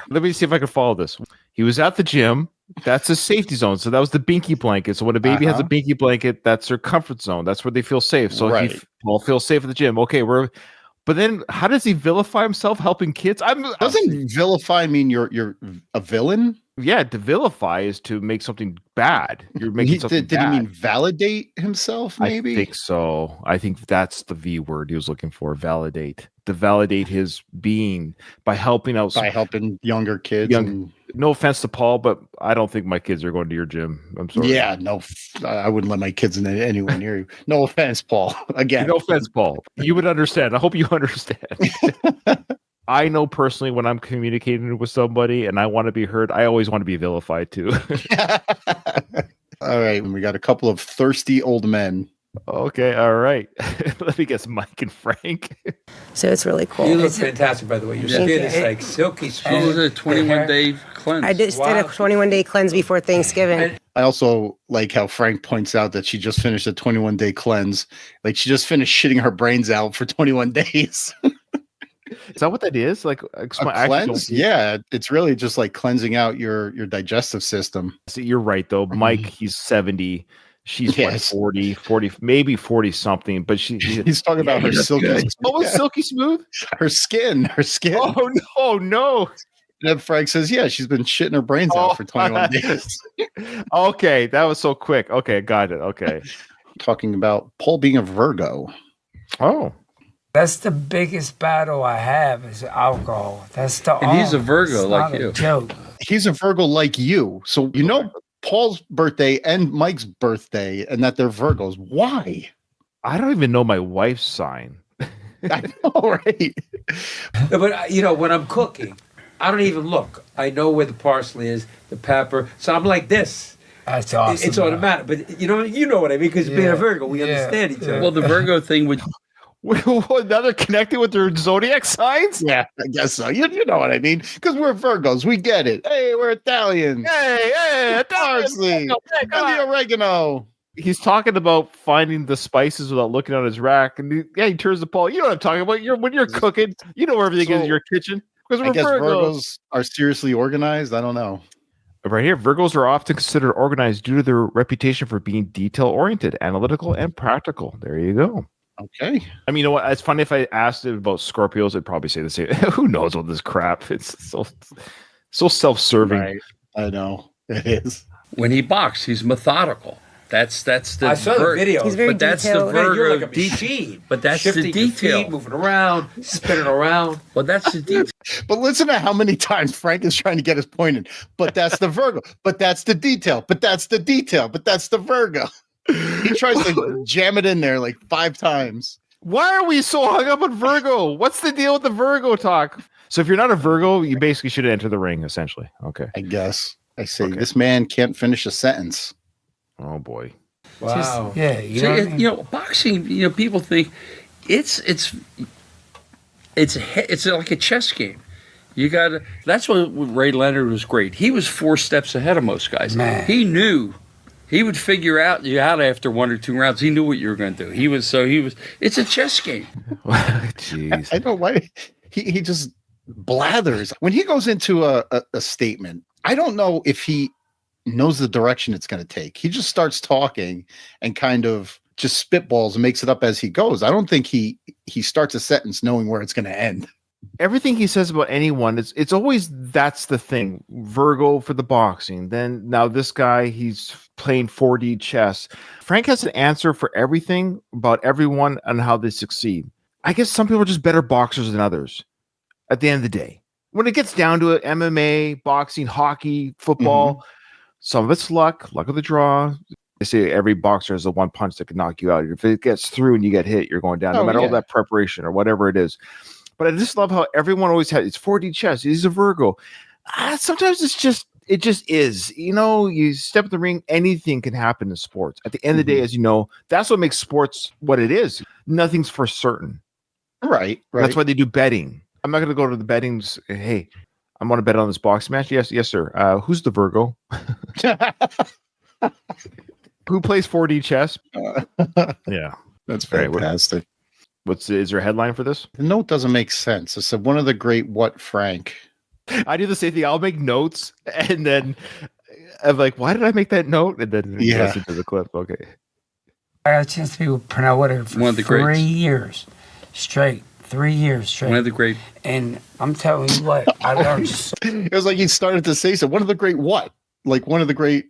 Let me see if I can follow this. He was at the gym. That's a safety zone. So that was the binky blanket. So when a baby has a binky blanket, that's their comfort zone. That's where they feel safe. So he feels safe at the gym. Okay, but then how does he vilify himself helping kids? Doesn't vilify mean you're a villain? Yeah, to vilify is to make something bad. You're making something did bad. he mean validate himself, maybe? I think so. I think that's the V word he was looking for, validate. to validate his being by helping out By helping younger kids. No offense to Paul, but I don't think my kids are going to your gym. I'm sorry. Yeah, no, I wouldn't let my kids in anywhere near you. No offense, Paul. Again, no offense, Paul. You would understand. I hope you understand. I know personally when I'm communicating with somebody and I want to be heard, I always want to be vilified too. All right, we got a couple of thirsty old men. Okay, all right. Let me guess, Mike and Frank. So it's really cool. You look fantastic, by the way. Your skin is like silky smooth. This is a 21-day cleanse. I just did a 21-day cleanse before Thanksgiving. I also like how Frank points out that she just finished a 21-day cleanse. Like she just finished shitting her brains out for 21 days. Is that what that is? Like a cleanse? Yeah, it's really just like cleansing out your digestive system. See, you're right though. Mike, he's 70. She's what, 40, maybe 40 something, but he's talking about her silky smooth. What was silky smooth? Her skin. Oh no. And then Frank says, yeah, she's been shitting her brains out for 21 days. Okay, that was so quick. Okay, got it. Okay. Talking about Paul being a Virgo. Oh. That's the biggest battle I have is alcohol. That's the And he's a Virgo like you. Joke. He's a Virgo like you. So you know Paul's birthday and Mike's birthday and that they're Virgos. Why? I don't even know my wife's sign. I know, right? No, but when I'm cooking, I don't even look. I know where the parsley is, the pepper. So I'm like this. That's awesome. It's automatic. But you know what I mean? Because being a Virgo, we understand each other. Well, the Virgo thing would... Now they're connected with their zodiac signs? Yeah, I guess so. You know what I mean? Because we're Virgos. We get it. Hey, we're Italians. Hey, parsley. And the oregano. He's talking about finding the spices without looking on his rack. And he turns to Paul. You know what I'm talking about? When you're cooking, you know where everything is in your kitchen. Because I guess Virgos are seriously organized. I don't know. Right here, Virgos are often considered organized due to their reputation for being detail-oriented, analytical, and practical. There you go. Okay. I mean, you know what? It's funny if I asked it about Scorpios, they'd probably say the same. Who knows all this crap? It's so self-serving. Right. I know. It is. When he boxes, he's methodical. That's the I saw the video. He's very but that's the detailed. Virgo You're like a detail. machine. But that's Shifting the your detail. feet, moving around, spinning around. Well, that's the detail. But listen to how many times Frank is trying to get his point in. But that's the Virgo. But that's the detail. But that's the detail. But that's the Virgo. He tries to jam it in there like 5 times. Why are we so hung up on Virgo? What's the deal with the Virgo talk? So if you're not a Virgo, you basically should enter the ring, essentially. Okay. I guess. I say this man can't finish a sentence. Oh boy. Wow. Boxing. People think it's like a chess game. You got to. That's what Ray Leonard was great. He was 4 steps ahead of most guys. Man. He knew. He would figure out after 1 or 2 rounds. He knew what you were going to do. He was. It's a chess game. Jeez. I know why he just blathers when he goes into a statement. I don't know if he knows the direction it's going to take. He just starts talking and kind of just spitballs and makes it up as he goes. I don't think he starts a sentence knowing where it's going to end. Everything he says about anyone, it's always that's the thing. Virgo for the boxing. Then now this guy, he's playing 4D chess. Frank has an answer for everything about everyone and how they succeed. I guess some people are just better boxers than others at the end of the day. When it gets down to it, MMA, boxing, hockey, football, some of it's luck of the draw. They say every boxer has the one punch that can knock you out. If it gets through and you get hit, you're going down, no matter all that preparation or whatever it is. But I just love how everyone always has it's 4D chess. He's a Virgo. Sometimes it just is. You step in the ring, anything can happen in sports. At the end of the day, as you know, that's what makes sports what it is. Nothing's for certain. Right. That's why they do betting. I'm not going to go to the bettings. Hey, I'm going to bet on this boxing match. Yes, sir. Who's the Virgo? Who plays 4D chess? Yeah, that's fantastic. Is there a headline for this? The note doesn't make sense. It said one of the great what Frank. I do the same thing. I'll make notes and then I'm like, why did I make that note? And then listen to the clip. Okay. I got a chance to be with Pernell Whitaker for 3 years straight. 3 years straight. One of the great. And I'm telling you what, I learned it was like he started to say so. One of the great what? Like one of the great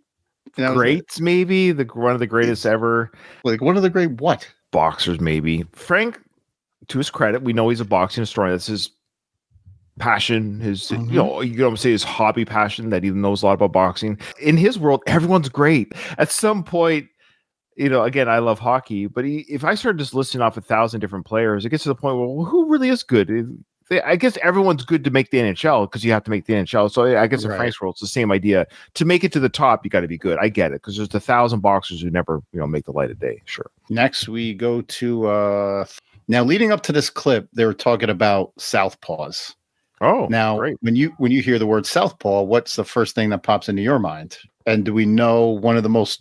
greats, maybe one of the greatest ever. Like one of the great what? Boxers, maybe. Frank, to his credit, we know he's a boxing historian. That's his passion, his you can almost say his hobby passion, that he knows a lot about boxing. In his world, everyone's great. At some point, again, I love hockey, but if I start just listing off 1,000 different players, it gets to the point where, well, who really is good? I guess everyone's good to make the NHL because you have to make the NHL. So I guess in Frank's world, it's the same idea. To make it to the top, you got to be good. I get it, because there's 1,000 boxers who never, make the light of day. Sure. Next, we go to now. Leading up to this clip, they were talking about southpaws. Oh, now great. when you hear the word southpaw, what's the first thing that pops into your mind? And do we know one of the most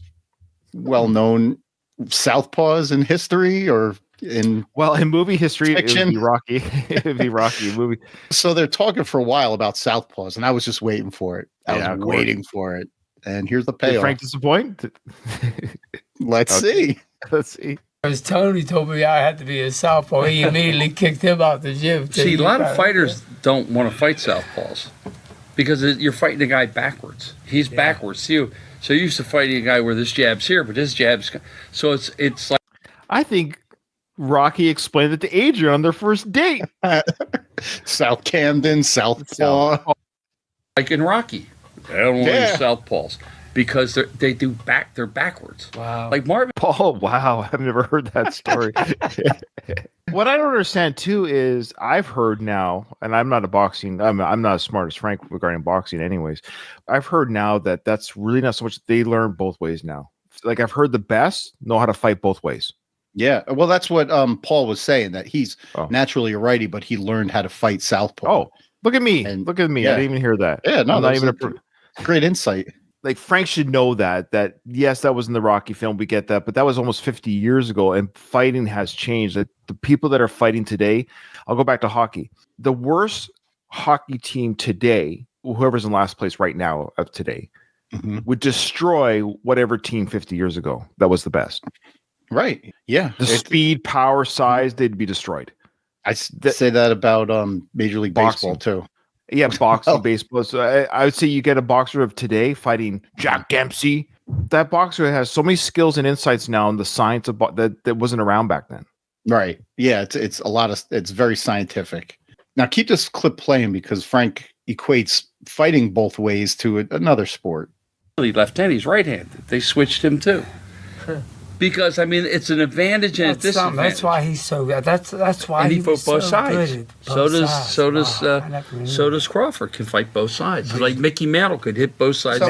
well-known southpaws in history, or in movie history, fiction? It would be Rocky. It would be Rocky movie. So they're talking for a while about southpaws, and I was just waiting for it. I was waiting for it, and here's the payoff. Did Frank disappoint? Let's see. Let's see. Because Tony told me I had to be a southpaw, he immediately kicked him out the gym. See, a lot of fighters don't want to fight southpaws because you're fighting a guy backwards. He's backwards too. So you're used to fighting a guy where this jab's here, but this jab's... So it's like... I think Rocky explained it to Adrian on their first date. South Camden, southpaw. Like in Rocky. They don't want to use southpaws because they're backwards. Wow. Like Marvin... Oh, wow. I've never heard that story. What I don't understand, too, is I've heard now, and I'm not as smart as Frank regarding boxing anyways. I've heard now that that's really not so much. They learn both ways now. Like, I've heard the best know how to fight both ways. Yeah. Well, that's what Paul was saying, that he's naturally a righty, but he learned how to fight southpaw. Oh, look at me. Look at me. Yeah. I didn't even hear that. Yeah, no, I'm not even great insight. Like, Frank should know that yes, that was in the Rocky film. We get that, but that was almost 50 years ago, and fighting has changed. That the people that are fighting today, I'll go back to hockey. The worst hockey team today, whoever's in last place right now of today, would destroy whatever team 50 years ago that was the best. Right. Yeah. The speed, power, size, they'd be destroyed. I say that about Major League Baseball too. Yeah, boxing, baseball. So I would say you get a boxer of today fighting Jack Dempsey. That boxer has so many skills and insights now in the science of that wasn't around back then. Right. Yeah. It's very scientific. Now keep this clip playing, because Frank equates fighting both ways to another sport. Left-handed, he's right-handed. They switched him too. Because it's an advantage and a disadvantage. That's why he's so good. That's why and he was fought both so sides. Good at So does Crawford can fight both sides. Like Mickey Mantle could hit both sides.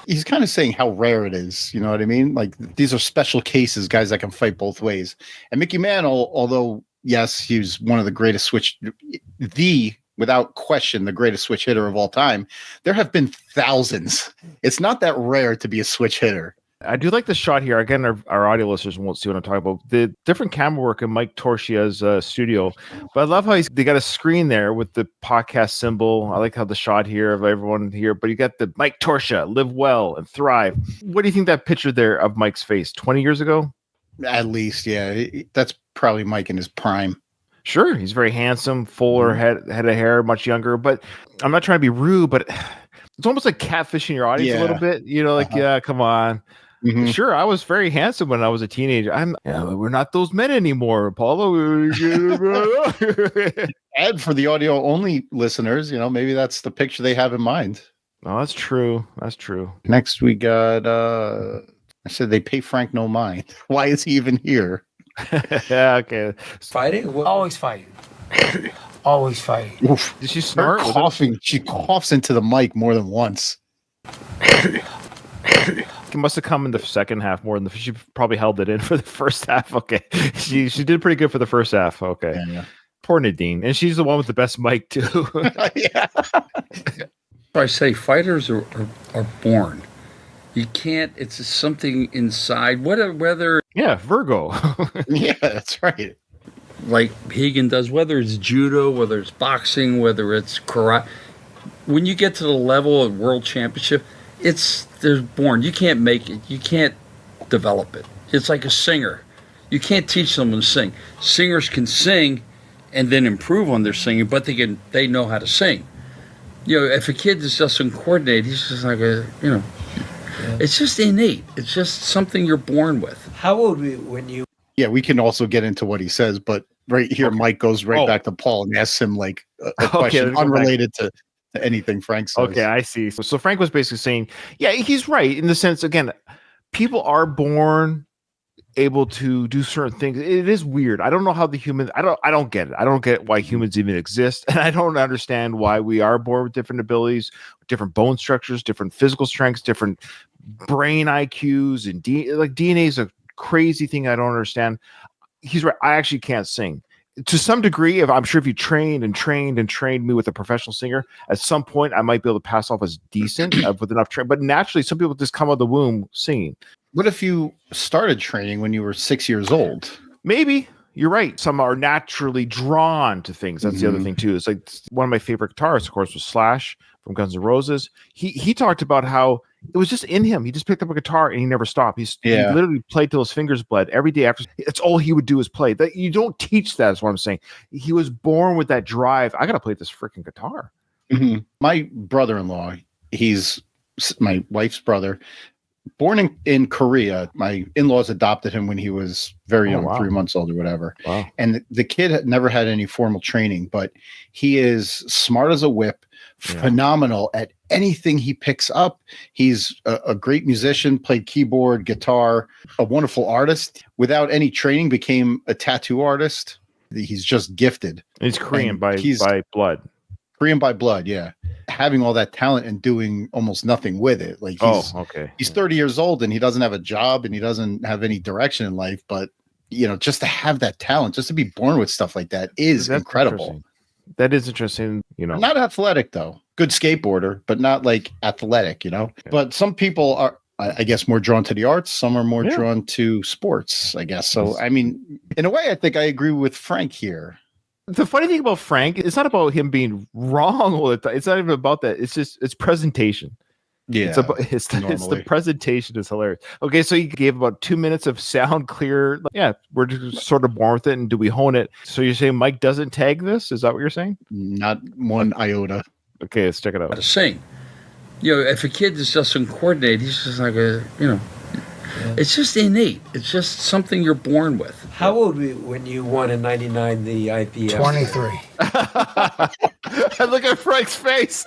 He's kind of saying how rare it is. You know what I mean? Like, these are special cases, guys that can fight both ways. And Mickey Mantle, although yes, he was one of the greatest without question, the greatest switch hitter of all time, there have been thousands. It's not that rare to be a switch hitter. I do like the shot here. Again, our audio listeners won't see what I'm talking about. The different camera work in Mike Torchia's studio. But I love how they got a screen there with the podcast symbol. I like how the shot here of everyone here. But you got the Mike Torchia, live well and thrive. What do you think that picture there of Mike's face, 20 years ago? At least, yeah. That's probably Mike in his prime. Sure. He's very handsome, fuller head of hair, much younger. But I'm not trying to be rude, but it's almost like catfishing your audience a little bit. Yeah, come on. Mm-hmm. Sure, I was very handsome when I was a teenager. We're not those men anymore, Paulo. And for the audio only listeners, maybe that's the picture they have in mind. Oh, that's true. That's true. Next, we got. I said they pay Frank no mind. Why is he even here? Yeah, okay. Fighting? Always fighting. Always fighting. Oof. Did she snort? Coughing. She coughs into the mic more than once. It must have come in the second half more than she probably held it in for the first half. Okay. She did pretty good for the first half. Okay. Yeah. Poor Nadine. And she's the one with the best mic too. Yeah. I say fighters are born. You can't, it's something inside, whether Virgo. Yeah, that's right. Like Hagen does, whether it's judo, whether it's boxing, whether it's karate. When you get to the level of world championship, they're born. You can't make it. You can't develop it. It's like a singer. You can't teach someone to sing. Singers can sing and then improve on their singing, but they know how to sing. If a kid is just uncoordinated, he's just like it's just innate. It's just something you're born with. How old were you when you Yeah, we can also get into what he says, but right here, Mike goes right Oh. back to Paul and asks him like a Okay, question let's go back. unrelated to anything Frank says. Okay, I see. So Frank was basically saying, yeah, he's right in the sense, again, people are born able to do certain things. It is weird. I don't know how the human, I don't get it. I don't get why humans even exist. And I don't understand why we are born with different abilities, different bone structures, different physical strengths, different brain IQs, and DNA is a crazy thing I don't understand. He's right. I actually can't sing. To some degree, I'm sure if you trained me with a professional singer, at some point I might be able to pass off as decent with enough training. But naturally, some people just come out of the womb singing. What if you started training when you were 6 years old? Maybe you're right. Some are naturally drawn to things. That's the other thing too. It's like one of my favorite guitarists, of course, was Slash from Guns N' Roses. He talked about how it was just in him. He just picked up a guitar and he never stopped. He literally played till his fingers bled every day. After it's all he would do is play. That you don't teach that. Is what I'm saying. He was born with that drive. I got to play this freaking guitar. Mm-hmm. My brother-in-law, he's my wife's brother. Born in Korea, my in-laws adopted him when he was very young, 3 months old or whatever. Wow. And the kid had never had any formal training, but he is smart as a whip, phenomenal at anything he picks up. He's a great musician, played keyboard, guitar, a wonderful artist. Without any training, became a tattoo artist. He's just gifted. He's Korean by blood. Korean by blood, yeah. Having all that talent and doing almost nothing with it. Like he's 30 years old and he doesn't have a job and he doesn't have any direction in life. But just to have that talent, just to be born with stuff like that is incredible. That is interesting. Not athletic though. Good skateboarder, but not like athletic. Okay. But some people are, I guess, more drawn to the arts. Some are more drawn to sports, I guess. So I mean, in a way, I think I agree with Frank here. The funny thing about Frank, it's not about him being wrong all the time. It's not even about that. It's presentation. Yeah, it's the presentation is hilarious. Okay, so you gave about 2 minutes of sound clear. Yeah, we're just sort of born with it, and do we hone it? So you're saying Mike doesn't tag this? Is that what you're saying? Not one iota. Okay, let's check it out. To sing, if a kid is just uncoordinated, he's just like it's just innate. It's just something you're born with. How old were you when you won in '99 the IPF? 23. Look at Frank's face.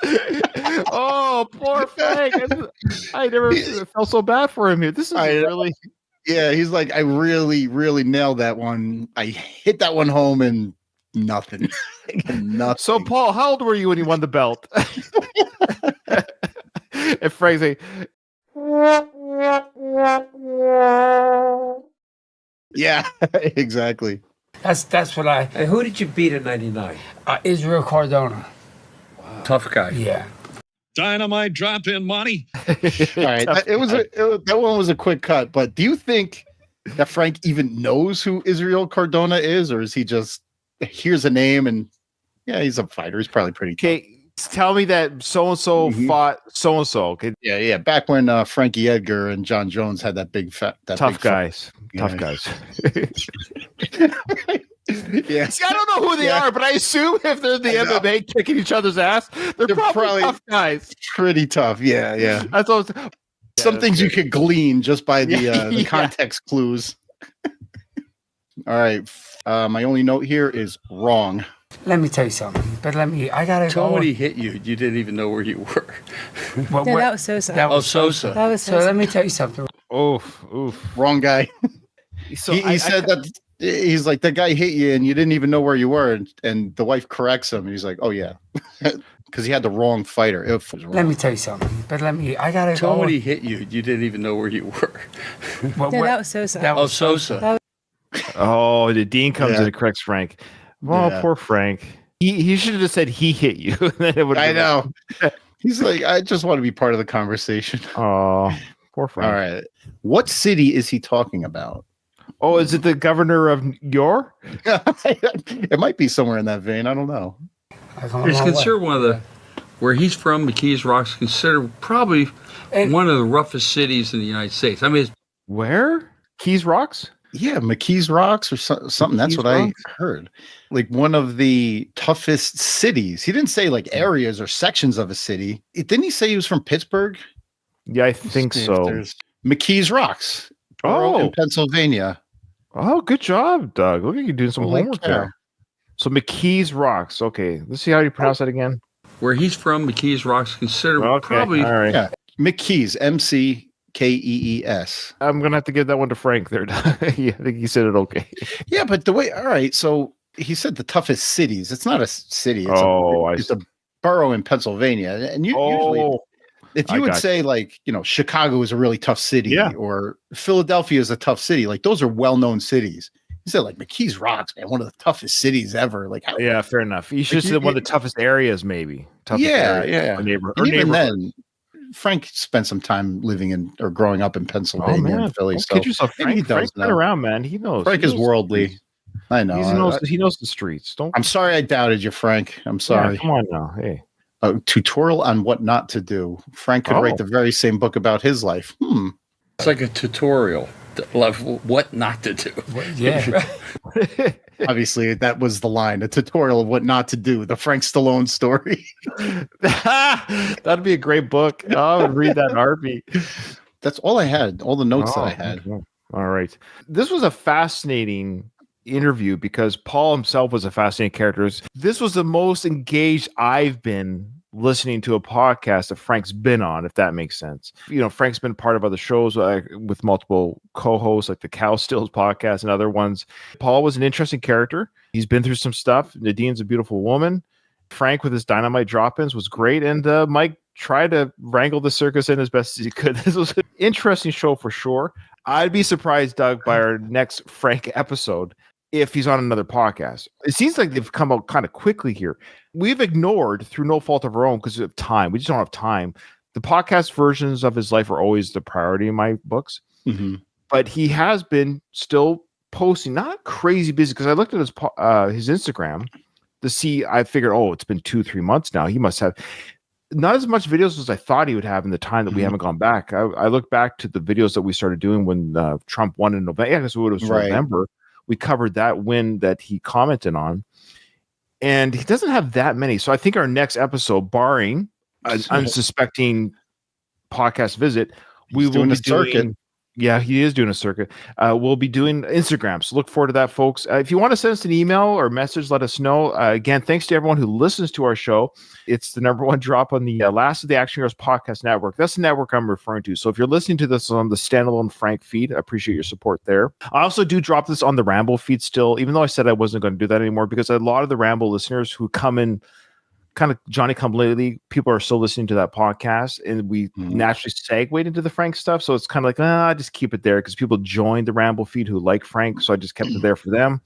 Oh, poor Frank. I never felt so bad for him here. This is really... Yeah, he's like, I really, really nailed that one. I hit that one home and nothing. Nothing. So, Paul, how old were you when you won the belt? And Frank's like... Yeah, exactly. That's what I... And who did you beat in '99? Israel Cardona. Wow. Tough guy. Yeah. Dynamite drop in money. All right. That one was a quick cut, but do you think that Frank even knows who Israel Cardona is, or is he just hears a name and he's a fighter. He's probably pretty tough. Okay. Tell me that so-and-so fought so-and-so. Okay. Yeah. Back when Frankie Edgar and John Jones had that big fat... Tough guys. Tough guys. Yeah. See, I don't know who they are, but I assume if they're the MMA kicking each other's ass, they're probably tough guys. Pretty tough. Yeah. That's all. Some things you could glean just by the context clues. All right. My only note here is wrong. Let me tell you something, but I gotta Tell go. when he hit you. You didn't even know where you were. That was Sosa. That was Sosa. That was So Sosa. let me tell you something. Oof. Wrong guy. So he said that he's like, that guy hit you and you didn't even know where you were. And the wife corrects him. And he's like, oh, yeah. Because he had the wrong fighter. Let me tell you something, but I gotta Tell go. when he hit you. You didn't even know where you were. That was Sosa. That was Sosa. Oh, the Dean comes in and corrects Frank. Oh, Yeah. poor Frank. He should have just said he hit you. I know. He's like, I just want to be part of the conversation. Oh, poor Frank. All right. What city is he talking about? Oh, is it the governor of Yor? It might be somewhere in that vein. I don't know. It's considered one of the, where he's from, McKees Rock's considered probably one of the roughest cities in the United States. I mean, it's Where? Keys Rocks? Yeah, McKees Rocks or something. That's what I heard. Like one of the toughest cities. He didn't say like areas or sections of a city. Didn't he say he was from Pittsburgh? Yeah, I think so. McKees Rocks. In Pennsylvania. Oh, good job, Doug. Look at you doing some Holy homework cow. there. So McKees Rocks. Okay, let's see how you pronounce that again. Where he's from, McKees Rocks, considered Okay, probably. all right. Yeah. McKees, McKees. I'm gonna have to give that one to Frank there. Yeah, I think he said it okay. Yeah, but all right. So he said the toughest cities. It's not a city. It's I a borough in Pennsylvania. And usually, if you would say like, Chicago is a really tough city, or Philadelphia is a tough city, like those are well-known cities. He said like McKees Rocks, man, one of the toughest cities ever. Like, yeah, fair enough. You should say one of the toughest areas, maybe. Yeah. Or neighborhood. And even then, Frank spent some time living in or growing up in Pennsylvania and Philly. Don't kid yourself. Frank's been around, man. He knows. Frank is worldly. I know. He knows the streets. I'm sorry I doubted you, Frank. I'm sorry. Yeah, come on now. Hey. A tutorial on what not to do. Frank could write the very same book about his life. It's like a tutorial of what not to do. Yeah. Obviously, that was the line, a tutorial of what not to do, the Frank Stallone story. That'd be a great book. I would read that in a heartbeat. That's all I had, all the notes that I had. All right. This was a fascinating interview because Paul himself was a fascinating character. This was the most engaged I've been listening to a podcast that Frank's been on, if that makes sense. Frank's been part of other shows with multiple co-hosts, like the Cow Stills podcast and other ones. Paul was an interesting character. He's been through some stuff. Nadine's a beautiful woman. Frank with his dynamite drop-ins was great. And Mike tried to wrangle the circus in as best as he could. This was an interesting show for sure. I'd be surprised, Doug, by our next Frank episode if he's on another podcast. It seems like they've come out kind of quickly here. We've ignored, through no fault of our own, because of time. We just don't have time. The podcast versions of his life are always the priority in my books. Mm-hmm. But he has been still posting, not crazy busy, because I looked at his Instagram to see, I figured, it's been 2-3 months now. He must have not as much videos as I thought he would have in the time that we haven't gone back. I look back to the videos that we started doing when Trump won in November. Yeah, because it was November. We covered that win that he commented on. And he doesn't have that many. So I think our next episode, barring an unsuspecting podcast visit, we will be doing. Yeah, he is doing a circuit. We'll be doing Instagram. So look forward to that, folks. If you want to send us an email or message, let us know. Again, thanks to everyone who listens to our show. It's the #1 drop on the Last of the Action Heroes podcast network. That's the network I'm referring to. So if you're listening to this on the standalone Frank feed, I appreciate your support there. I also do drop this on the Ramble feed still, even though I said I wasn't going to do that anymore, because a lot of the Ramble listeners who come in kind of Johnny come lately, people are still listening to that podcast, and we naturally segued into the Frank stuff. So it's kind of like, I just keep it there because people joined the Ramble feed who like Frank. So I just kept it there for them.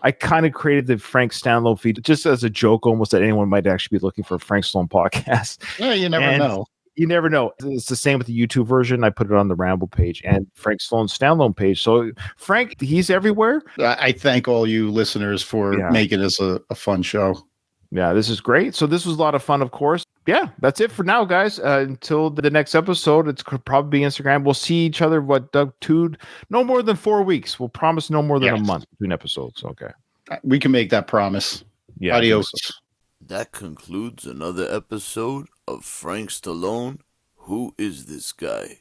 I kind of created the Frank Stallone feed just as a joke, almost, that anyone might actually be looking for a Frank Stallone podcast. Yeah, you never know. You never know. It's the same with the YouTube version. I put it on the Ramble page and Frank Stallone's Stallone page. So Frank, he's everywhere. I thank all you listeners for making this a fun show. Yeah, this is great. So this was a lot of fun, of course. Yeah, that's it for now, guys. Until the next episode, it's probably be Instagram. We'll see each other, Doug, no more than 4 weeks. We'll promise no more than a month between episodes. Okay. We can make that promise. Yeah. Adios. That concludes another episode of Frank Stallone. Who is this guy?